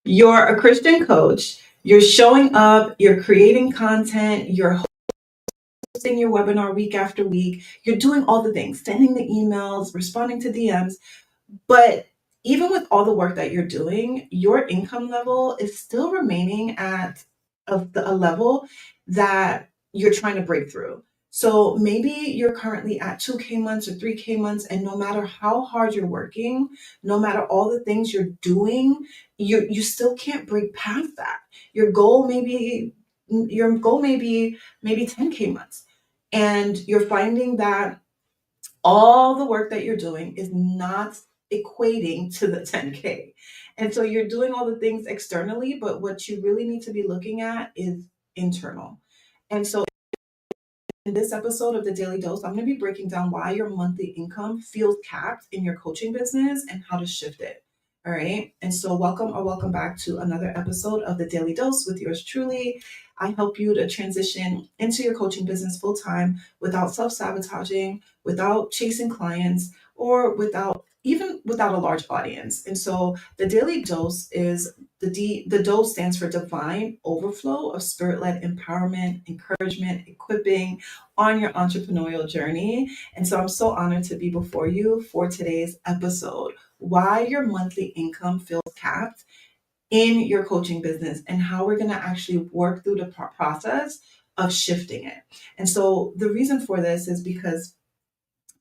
You're a Christian coach, you're showing up, you're creating content, you're hosting your webinar week after week, you're doing all the things, sending the emails, responding to DMs. But even with all the work that you're doing, your income level is still remaining at a level that you're trying to break through. So maybe you're currently at 2K months or 3K months, and no matter how hard you're working, no matter all the things you're doing, you still can't break past that. Your goal may be maybe 10K months. And you're finding that all the work that you're doing is not equating to the 10K. And so you're doing all the things externally, but what you really need to be looking at is internal. And so in this episode of the Daily Dose, I'm going to be breaking down why your monthly income feels capped in your coaching business and how to shift it. All right. And so welcome back to another episode of the Daily Dose with yours truly. I help you to transition into your coaching business full time without self-sabotaging, without chasing clients, or without a large audience. And so the Daily Dose is the dose stands for divine overflow of spirit-led empowerment, encouragement, equipping on your entrepreneurial journey. And so I'm so honored to be before you for today's episode. Why your monthly income feels capped in your coaching business and how we're going to actually work through the process of shifting it. And so the reason for this is because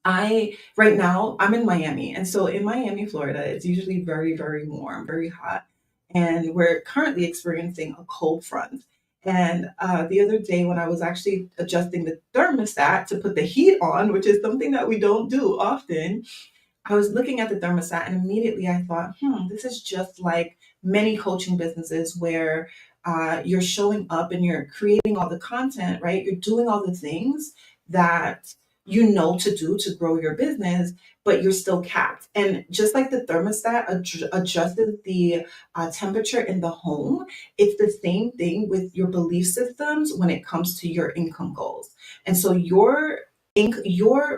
right now I'm in Miami. And so in Miami, Florida, it's usually very, very warm, very hot. And we're currently experiencing a cold front. And the other day when I was actually adjusting the thermostat to put the heat on, which is something that we don't do often, I was looking at the thermostat and immediately I thought, this is just like many coaching businesses where you're showing up and you're creating all the content, right? You're doing all the things that you know to do to grow your business, but you're still capped. And just like the thermostat adjusted the temperature in the home, it's the same thing with your belief systems when it comes to your income goals. And so your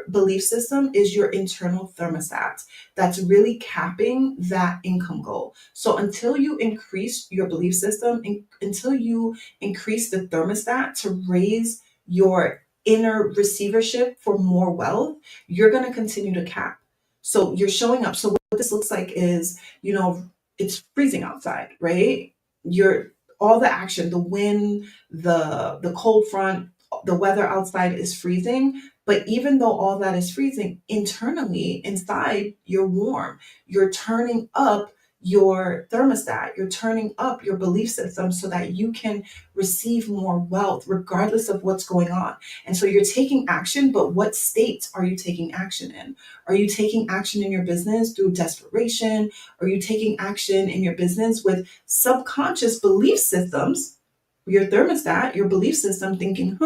belief system is your internal thermostat that's really capping that income goal. So until you increase your belief system, until you increase the thermostat to raise your inner receivership for more wealth, you're going to continue to cap. So you're showing up. So what this looks like is, it's freezing outside, right? You're all the action, the wind, the cold front, the weather outside is freezing. But even though all that is freezing, internally, inside, you're warm. You're turning up your thermostat. You're turning up your belief system so that you can receive more wealth regardless of what's going on. And so you're taking action, but what states are you taking action in? Are you taking action in your business through desperation? Are you taking action in your business with subconscious belief systems? Your thermostat, your belief system thinking,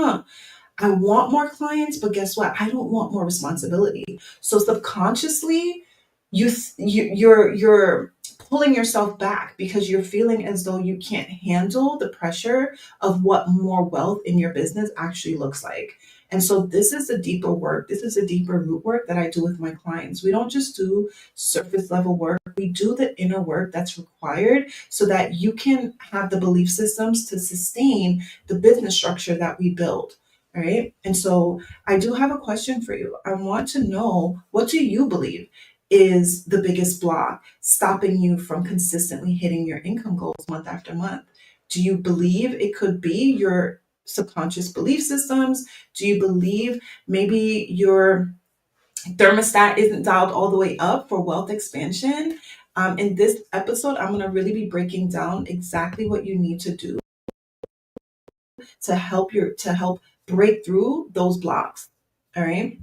I want more clients, but guess what? I don't want more responsibility. So subconsciously, you're pulling yourself back because you're feeling as though you can't handle the pressure of what more wealth in your business actually looks like. And so this is a deeper work. This is a deeper root work that I do with my clients. We don't just do surface level work. We do the inner work that's required so that you can have the belief systems to sustain the business structure that we build. All right. And so I do have a question for you. I want to know, what do you believe is the biggest block stopping you from consistently hitting your income goals month after month? Do you believe it could be your subconscious belief systems? Do you believe maybe your thermostat isn't dialed all the way up for wealth expansion? In this episode, I'm going to really be breaking down exactly what you need to do to help break through those blocks. All right.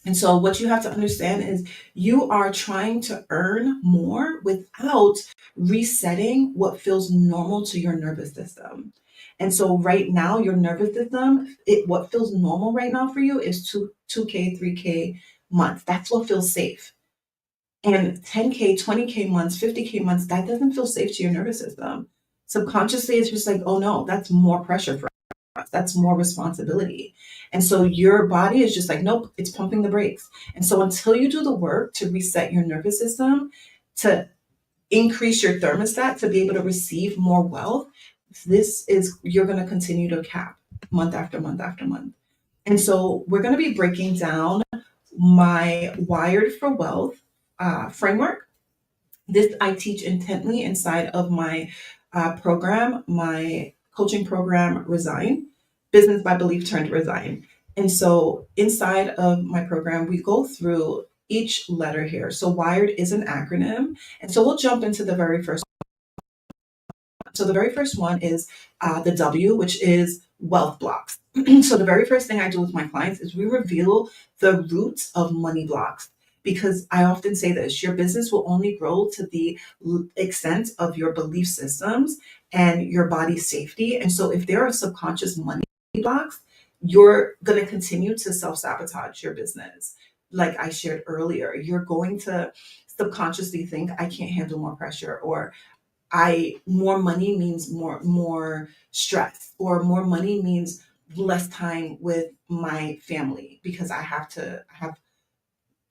And so what you have to understand is you are trying to earn more without resetting what feels normal to your nervous system. And so right now, your nervous system, what feels normal right now for you is 2K, 3K months. That's what feels safe. And 10K, 20K months, 50K months, that doesn't feel safe to your nervous system. Subconsciously, it's just like, oh no, that's more pressure for us. That's more responsibility. And so your body is just like, nope, it's pumping the brakes. And so until you do the work to reset your nervous system, to increase your thermostat to be able to receive more wealth, you're going to continue to cap month after month after month. And so we're going to be breaking down my Wired for Wealth framework. This I teach intently inside of my program, my coaching program, Resign, Business by Belief turned Resign. And so inside of my program, we go through each letter here. So Wired is an acronym. And so we'll jump into the very first. So the very first one is the W, which is wealth blocks. So the very first thing I do with my clients is we reveal the roots of money blocks. Because I often say this, your business will only grow to the extent of your belief systems and your body's safety. And so if there are subconscious money blocks, you're going to continue to self-sabotage your business. Like I shared earlier, you're going to subconsciously think, I can't handle more pressure, or more money means more stress, or more money means less time with my family because I have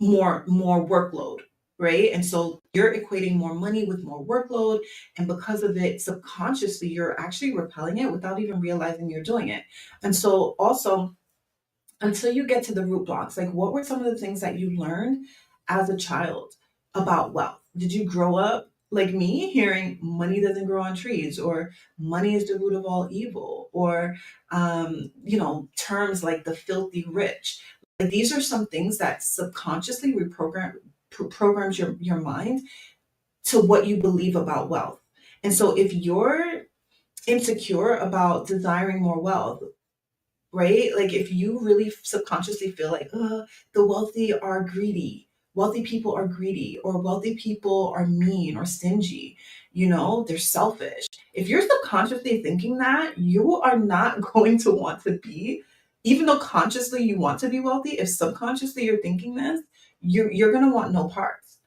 more workload, right? And so you're equating more money with more workload, and because of it, subconsciously you're actually repelling it without even realizing you're doing it. And so also, until you get to the root blocks, like what were some of the things that you learned as a child about wealth? Did you grow up like me hearing money doesn't grow on trees, or money is the root of all evil, or terms like the filthy rich? Like these are some things that subconsciously programs your mind to what you believe about wealth. And so if you're insecure about desiring more wealth, right? Like if you really subconsciously feel like, the wealthy are greedy, wealthy people are greedy, or wealthy people are mean or stingy, they're selfish. If you're subconsciously thinking that, you are not going to want to be, even though consciously you want to be wealthy, if subconsciously you're thinking this, you're going to want no parts.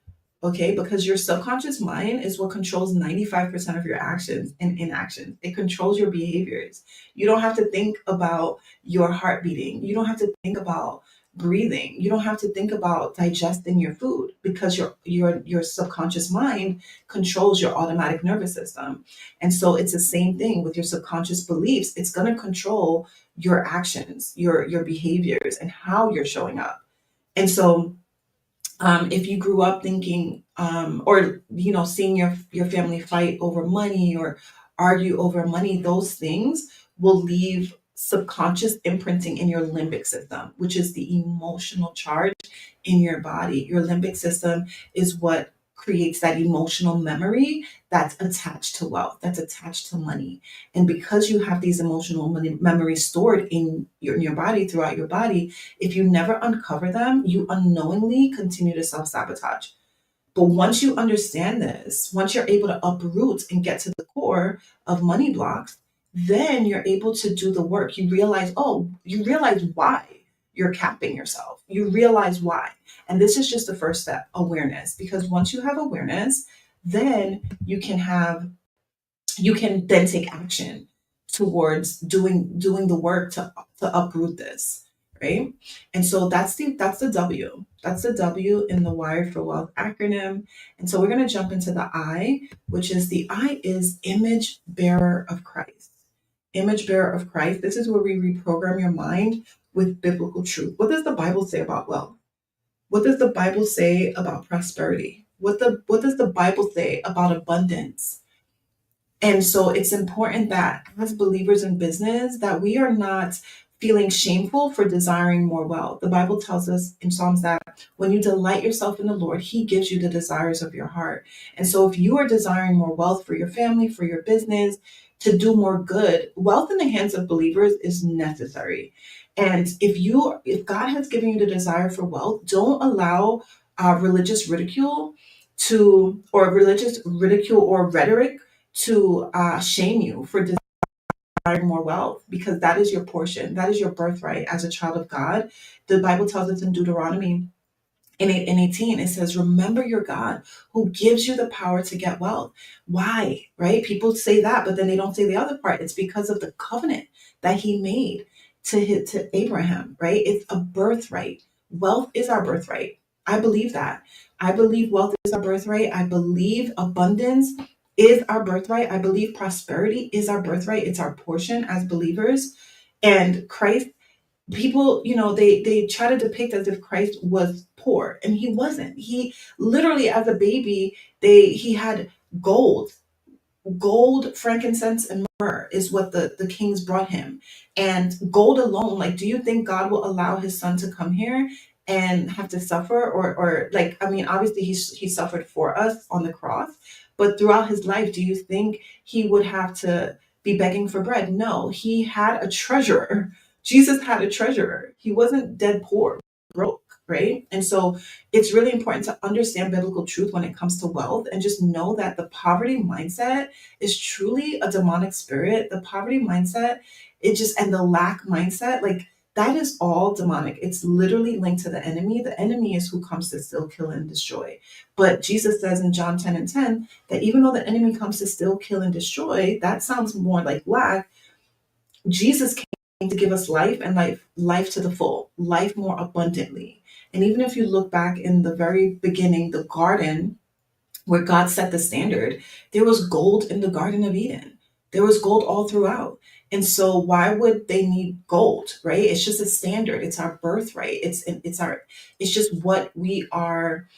Okay, because your subconscious mind is what controls 95% of your actions and inactions. It controls your behaviors. You don't have to think about your heart beating. You don't have to think about breathing. You don't have to think about digesting your food, because your subconscious mind controls your automatic nervous system. And so it's the same thing with your subconscious beliefs. It's going to control your actions, your behaviors, and how you're showing up. And so if you grew up thinking, or seeing your family fight over money or argue over money, those things will leave subconscious imprinting in your limbic system, which is the emotional charge in your body. Your limbic system is what creates that emotional memory that's attached to wealth, that's attached to money. And because you have these emotional memories stored in your body, throughout your body, if you never uncover them, you unknowingly continue to self-sabotage. But once you understand this, once you're able to uproot and get to the core of money blocks, then you're able to do the work. You realize why you're capping yourself. You realize why. And this is just the first step, awareness. Because once you have awareness, then you can then take action towards doing the work to uproot this, right? And so that's the W. That's the W in the Wired for Wealth acronym. And so we're going to jump into the I, which is the I is image bearer of Christ. Image bearer of Christ. This is where we reprogram your mind with biblical truth. What does the Bible say about wealth? What does the Bible say about prosperity? What does the Bible say about abundance? And so it's important that as believers in business, that we are not feeling shameful for desiring more wealth. The Bible tells us in Psalms that when you delight yourself in the Lord, he gives you the desires of your heart. And so if you are desiring more wealth for your family, for your business, to do more good, wealth in the hands of believers is necessary. And if God has given you the desire for wealth, don't allow religious ridicule or rhetoric to shame you for desiring more wealth, because that is your portion. That is your birthright as a child of God. The Bible tells us in Deuteronomy in 8 and 18, it says, remember your God who gives you the power to get wealth. Why, right? People say that, but then they don't say the other part. It's because of the covenant that he made to Abraham, right? It's a birthright. Wealth is our birthright. I believe that. I believe wealth is our birthright. I believe abundance is our birthright. I believe prosperity is our birthright. It's our portion as believers. And Christ, people, they try to depict as if Christ was poor, and he wasn't. He literally, as a baby, he had gold. Gold, frankincense, and myrrh is what the kings brought him. And gold alone, like, do you think God will allow his son to come here and have to suffer? Or like, I mean, obviously he suffered for us on the cross, but throughout his life, do you think he would have to be begging for bread? No, he had a treasurer. Jesus had a treasurer. He wasn't dead poor, broke, right? And so it's really important to understand biblical truth when it comes to wealth, and just know that the poverty mindset is truly a demonic spirit. The poverty mindset, and the lack mindset, like, that is all demonic. It's literally linked to the enemy. The enemy is who comes to steal, kill, and destroy. But Jesus says in John 10 and 10 that even though the enemy comes to steal, kill, and destroy, that sounds more like lack. Jesus came to give us life, and life to the full, life more abundantly. And even if you look back in the very beginning, the garden, where God set the standard, there was gold in the Garden of Eden. There was gold all throughout. And so why would they need gold, right? It's just a standard. It's our birthright. It's just what we are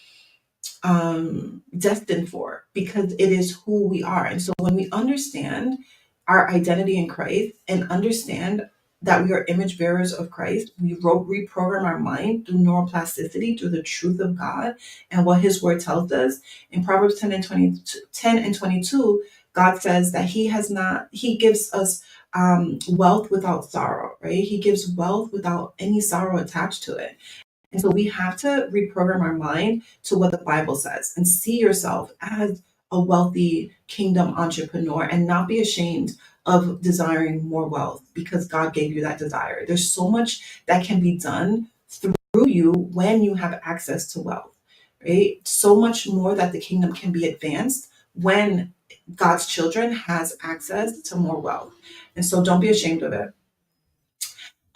destined for, because it is who we are. And so when we understand our identity in Christ and understand that we are image bearers of Christ, we reprogram our mind through neuroplasticity, through the truth of God and what his word tells us. In Proverbs 10 and 22, God says that he gives us wealth without sorrow, right? He gives wealth without any sorrow attached to it. And so we have to reprogram our mind to what the Bible says and see yourself as a wealthy kingdom entrepreneur, and not be ashamed of desiring more wealth, because God gave you that desire. There's so much that can be done through you when you have access to wealth, right? So much more that the kingdom can be advanced when God's children has access to more wealth. And so don't be ashamed of it.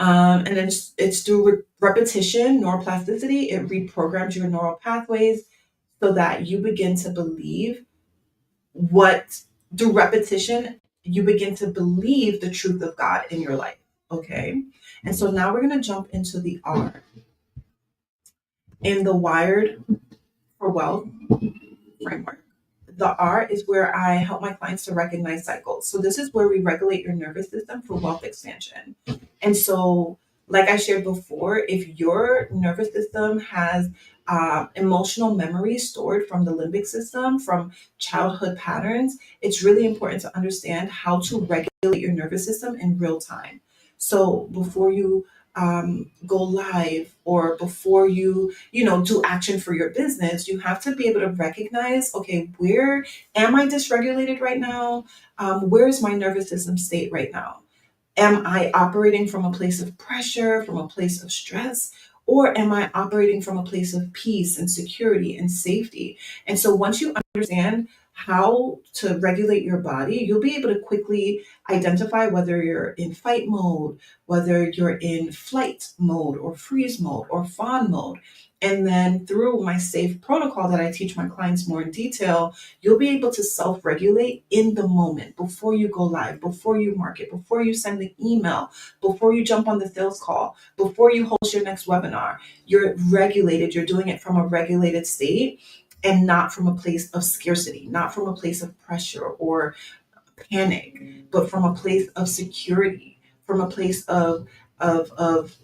And then it's through repetition, neuroplasticity. It reprograms your neural pathways so that you begin to believe what, through repetition, you begin to believe the truth of God in your life. Okay. And so now we're going to jump into the R in the Wired for Wealth framework. The R is where I help my clients to recognize cycles. So this is where we regulate your nervous system for wealth expansion. And so, like I shared before, if your nervous system has emotional memory stored from the limbic system, from childhood patterns, it's really important to understand how to regulate your nervous system in real time. So before you go live, or before you do action for your business, you have to be able to recognize, okay, where am I dysregulated right now? Where is my nervous system state right now? Am I operating from a place of pressure, from a place of stress, or am I operating from a place of peace and security and safety? And so once you understand how to regulate your body, you'll be able to quickly identify whether you're in fight mode, whether you're in flight mode, or freeze mode, or fawn mode. And then through my SAFE protocol that I teach my clients more in detail, you'll be able to self-regulate in the moment, before you go live, before you market, before you send the email, before you jump on the sales call, before you host your next webinar. You're regulated. You're doing it from a regulated state, and not from a place of scarcity, not from a place of pressure or panic, but from a place of security, from a place of of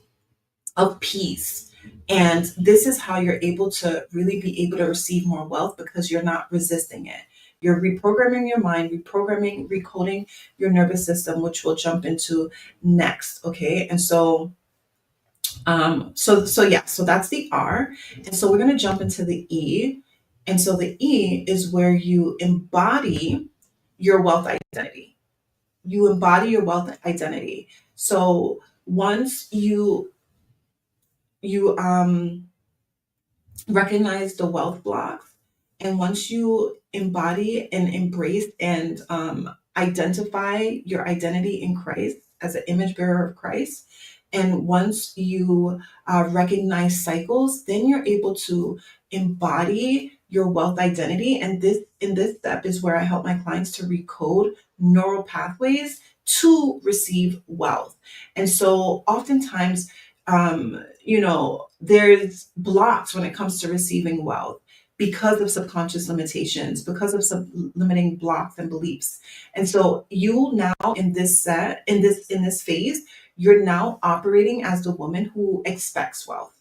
of peace. And this is how you're able to really be able to receive more wealth, because you're not resisting it. You're reprogramming your mind, reprogramming, recoding your nervous system, which we'll jump into next. Okay. And so, so that's the R. And so we're going to jump into the E. And so the E is where you embody your wealth identity. You embody your wealth identity. So once you recognize the wealth blocks, and once you embody and embrace and identify your identity in Christ as an image bearer of Christ, And once you recognize cycles, then you're able to embody your wealth identity. And this in this step is where I help my clients to recode neural pathways to receive wealth. And so oftentimes, there's blocks when it comes to receiving wealth because of subconscious limitations, because of some limiting blocks and beliefs. And so you now in this set, in this phase, you're now operating as the woman who expects wealth.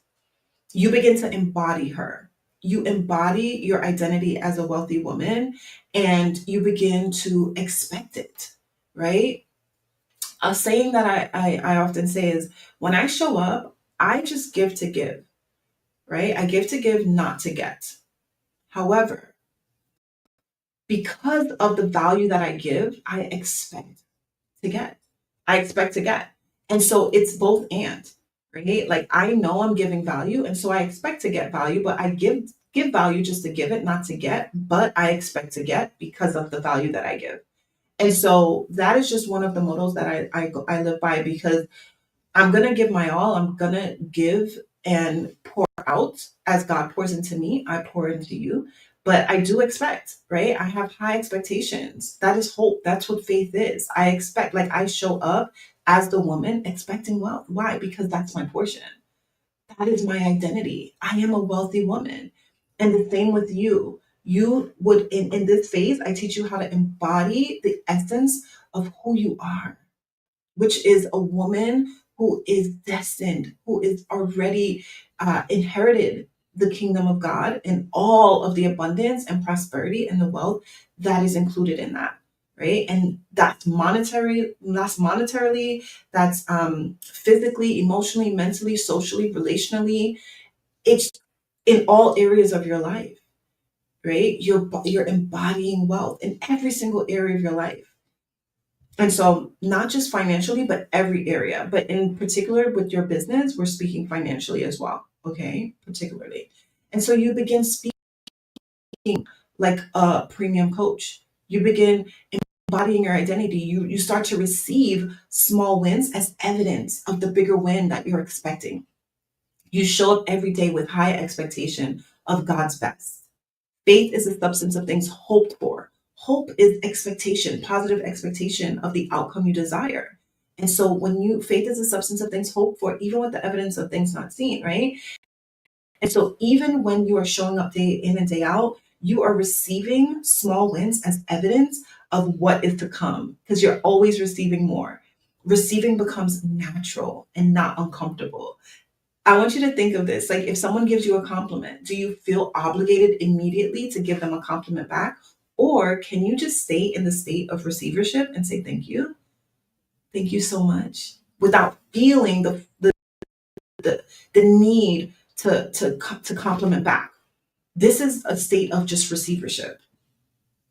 You begin to embody her. You embody your identity as a wealthy woman and you begin to expect it, right? A saying that I often say is when I show up, I just give to give, right? I give to give, not to get. However, because of the value that I give, I expect to get. I expect to get. And so it's both and, right? Like I know I'm giving value and so I expect to get value, but I give value just to give it, not to get, but I expect to get because of the value that I give. And so that is just one of the mottos that I live by because I'm going to give my all. I'm going to give and pour out as God pours into me. I pour into you. But I do expect, right? I have high expectations. That is hope. That's what faith is. I expect, like, I show up as the woman expecting wealth. Why? Because that's my portion. That is my identity. I am a wealthy woman. And the same with you. You would, in this phase, I teach you how to embody the essence of who you are, which is a woman who is destined, who is already inherited the kingdom of God and all of the abundance and prosperity and the wealth that is included in that, right? And that's monetarily, that's physically, emotionally, mentally, socially, relationally. It's in all areas of your life, right? You're embodying wealth in every single area of your life. And so, not just financially, but every area. But in particular, with your business, we're speaking financially as well. Okay, particularly. And so, you begin speaking like a premium coach. You begin embodying your identity. You start to receive small wins as evidence of the bigger win that you're expecting. You show up every day with high expectation of God's best. Faith is the substance of things hoped for. Hope is expectation, positive expectation of the outcome you desire. And so faith is the substance of things hoped for, even with the evidence of things not seen, right? And so even when you are showing up day in and day out, you are receiving small wins as evidence of what is to come because you're always receiving more. Receiving becomes natural and not uncomfortable. I want you to think of this. Like if someone gives you a compliment, do you feel obligated immediately to give them a compliment back? Or can you just stay in the state of receivership and say, thank you so much, without feeling the need to compliment back? This is a state of just receivership.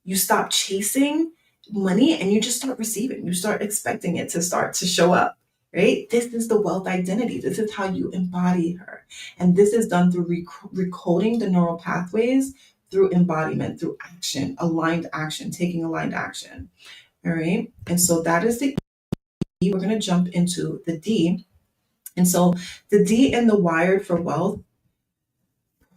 You stop chasing money and you just start receiving. You start expecting it to start to show up, right? This is the wealth identity. This is how you embody her. And this is done through recoding the neural pathways, through embodiment, through action, aligned action, taking aligned action. All right. And so that is the E. We're going to jump into the D. And so the D in the Wired for Wealth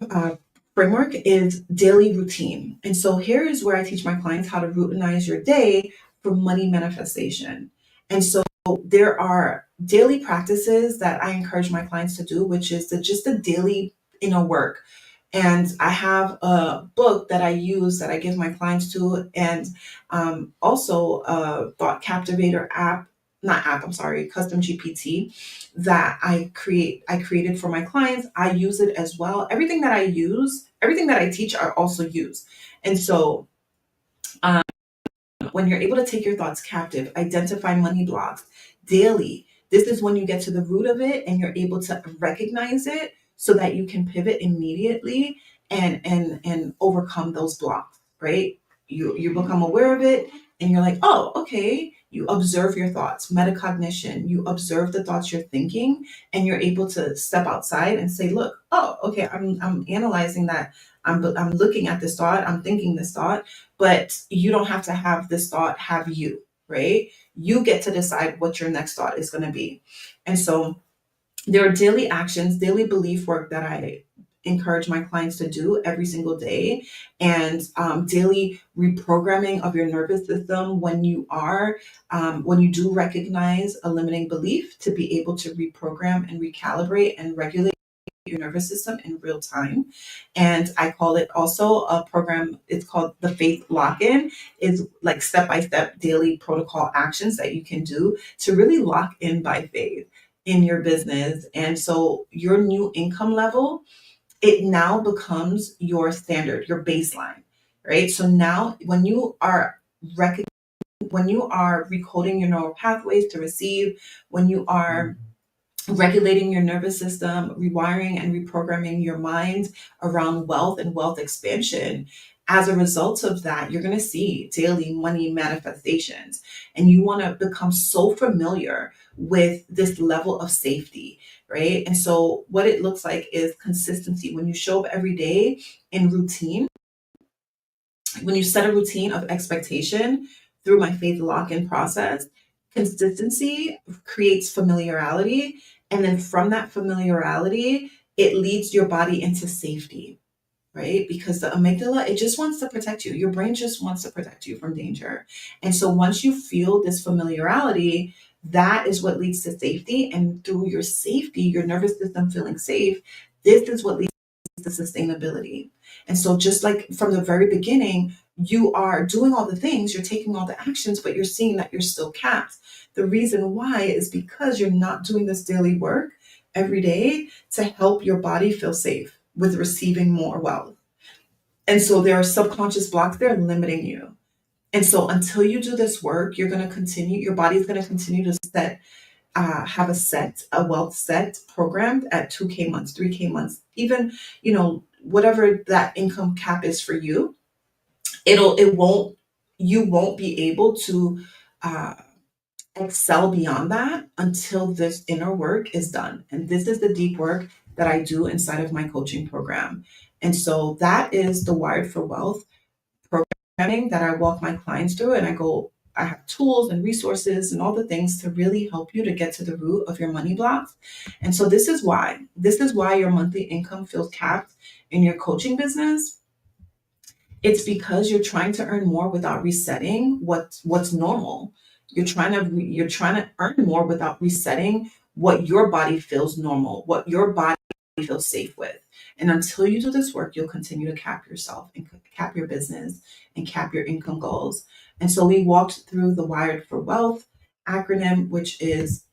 uh, framework is daily routine. And so here is where I teach my clients how to routinize your day for money manifestation. And so there are daily practices that I encourage my clients to do, which is just the daily inner work. And I have a book that I use that I give my clients to, and also a Thought Captivator app, not app, I'm sorry, custom GPT that I created for my clients. I use it as well. Everything that I use, everything that I teach, I also use. And so um, when you're able to take your thoughts captive, identify money blocks daily, this is when you get to the root of it and you're able to recognize it so that you can pivot immediately and overcome those blocks, right? You become aware of it and you're like, oh, okay. You observe your thoughts, metacognition. You observe the thoughts you're thinking, and you're able to step outside and say, look, oh, okay, I'm analyzing that. I'm looking at this thought. I'm thinking this thought, but you don't have to have this thought have you, right? You get to decide what your next thought is going to be. And so There are daily actions, daily belief work that I encourage my clients to do every single day, and daily reprogramming of your nervous system when you do recognize a limiting belief, to be able to reprogram and recalibrate and regulate your nervous system in real time. And I call it also a program, it's called the Faith Lock-In. Is like step-by-step daily protocol actions that you can do to really lock in by faith in your business. And so your new income level, it now becomes your standard, your baseline, right? So now rec- when you are recoding your neural pathways to receive, when you are regulating your nervous system, rewiring and reprogramming your mind around wealth and wealth expansion. As a result of that, you're going to see daily money manifestations, and you want to become so familiar with this level of safety, right? And so, what it looks like is consistency. When you show up every day in routine, when you set a routine of expectation through my faith lock-in process, consistency creates familiarity. And then from that familiarity, it leads your body into safety, right? Because the amygdala, it just wants to protect you. Your brain just wants to protect you from danger. And so once you feel this familiarity, that is what leads to safety. And through your safety, your nervous system feeling safe, this is what leads to sustainability. And so just like from the very beginning, you are doing all the things, you're taking all the actions, but you're seeing that you're still capped. The reason why is because you're not doing this daily work every day to help your body feel safe with receiving more wealth. And so there are subconscious blocks there limiting you. And so until you do this work, you're going to continue, your body's going to continue to have a wealth set programmed at 2K months, 3K months, even, whatever that income cap is for you. You won't be able to uh, excel beyond that until this inner work is done. And this is the deep work that I do inside of my coaching program. And so that is the Wired for Wealth programming that I walk my clients through. And I have tools and resources and all the things to really help you to get to the root of your money blocks. And so this is why your monthly income feels capped in your coaching business. It's because you're trying to earn more without resetting what's normal. You're trying to earn more without resetting what your body feels normal, what your body feels safe with. And until you do this work, you'll continue to cap yourself and cap your business and cap your income goals. And so we walked through the Wired for Wealth acronym, which is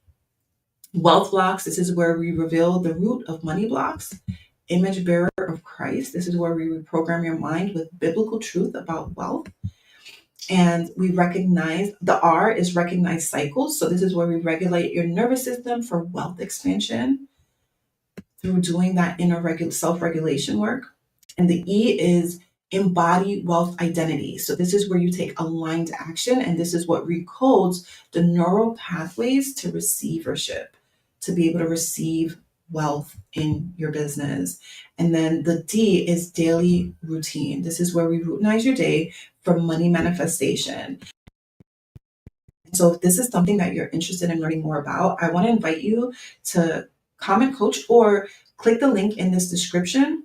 wealth blocks. This is where we reveal the root of money blocks. Image bearer of Christ. This is where we reprogram your mind with biblical truth about wealth. And we recognize the R is recognize cycles. So this is where we regulate your nervous system for wealth expansion through doing that inner self-regulation work. And the E is embody wealth identity. So this is where you take aligned action, and this is what recodes the neural pathways to receivership, to be able to receive wealth in your business. And then the D is daily routine. This is where we routinize your day for money manifestation. So if this is something that you're interested in learning more about, I want to invite you to comment coach or click the link in this description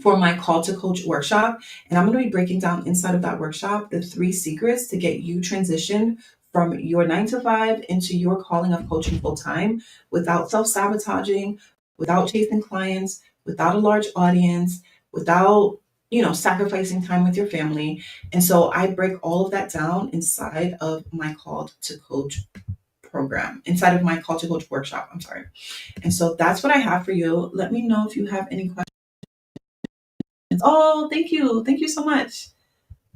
for my Call to Coach workshop. And I'm going to be breaking down inside of that workshop the 3 secrets to get you transitioned from your 9 to 5 into your calling of coaching full time without self-sabotaging, without chasing clients, without a large audience, without sacrificing time with your family. And so I break all of that down inside of my Call to Coach program, inside of my Call to Coach workshop. I'm sorry. And so that's what I have for you. Let me know if you have any questions. Oh, thank you. Thank you so much.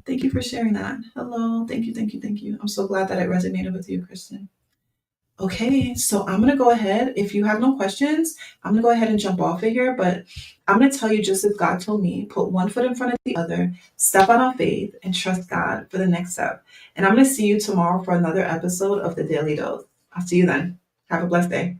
Thank you for sharing that. Hello. Thank you. Thank you. Thank you. I'm so glad that it resonated with you, Kristen. Okay, so I'm going to go ahead. If you have no questions, I'm going to go ahead and jump off of here. But I'm going to tell you, just as God told me, put one foot in front of the other, step out on faith, and trust God for the next step. And I'm going to see you tomorrow for another episode of The Daily Dose. I'll see you then. Have a blessed day.